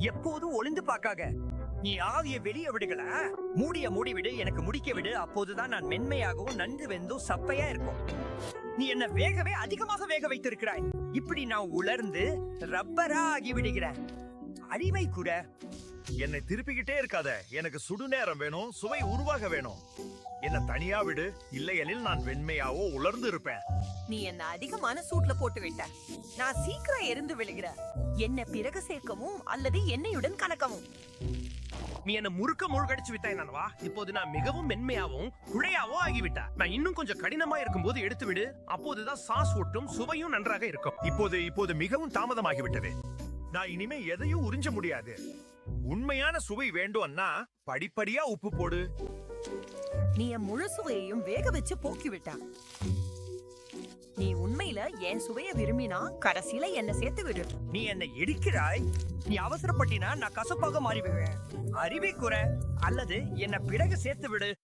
எப்போதும் ஒளிந்து பார்க்காக. நீ ஆவிய வெளியே விடுகள. மூடி விடு, எனக்கு முடிக்க விடு. அப்போதுதான் நான் மென்மையாகவும் நன்கு வெந்தும் சப்பையா இருக்கும். நீ என்ன அதிகமாக வேக வைத்திருக்கிறாய். இப்படி நான் உலர்ந்து ரப்பரா ஆகி விடுகிறேன். அறிவை கூட. என்னை திருப்பிக்கிட்டே இருக்காத. எனக்கு சுடு நேரம் வேணும், சுவை உருவாக வேணும். என்ன தனியா விடு, இல்லையெனில் நான் வெண்மையாவோ உலர்ந்து இருப்பேன். நீ என்ன அதிகமான சூட்ல போட்டு விட்ட. நான் சீக்கிரம் எரிந்து விழுகிறேன். என்ன பிறகு சேர்க்கவும் அல்லது எண்ணெயுடன் கலக்கவும். நீ என்ன மூழ்கடிச்சு விட்டாய் நானவா. இப்போது நான் மிகவும் மென்மையாவும் குழையாவோ ஆகிவிட்டா. நான் இன்னும் கொஞ்சம் கடினமா இருக்கும் போது எடுத்து விடு. அப்போதுதான் சாஸ் ஒட்டும் சுவையும் நன்றாக இருக்கும். இப்போது மிகவும் தாமதமாகிவிட்டது. நான் இனிமே எதையும் உறிஞ்ச முடியாது. உண்மையான சுவை வேண்டும்னா படிப்படியா உப்பு போடு. நீ என் முழு சுவையையும் வேக வச்சு போக்கி விட்டா. நீ உண்மையில என் சுவைய விரும்பினா கடைசியில என்ன சேர்த்து விடு. நீ என்னை இடிக்கிறாய். நீ அவசரப்பட்டினா நான் கசப்பாக மாறிவிடுவேன். அறிவை குறை அல்லது என்ன பிறகு சேர்த்து விடு.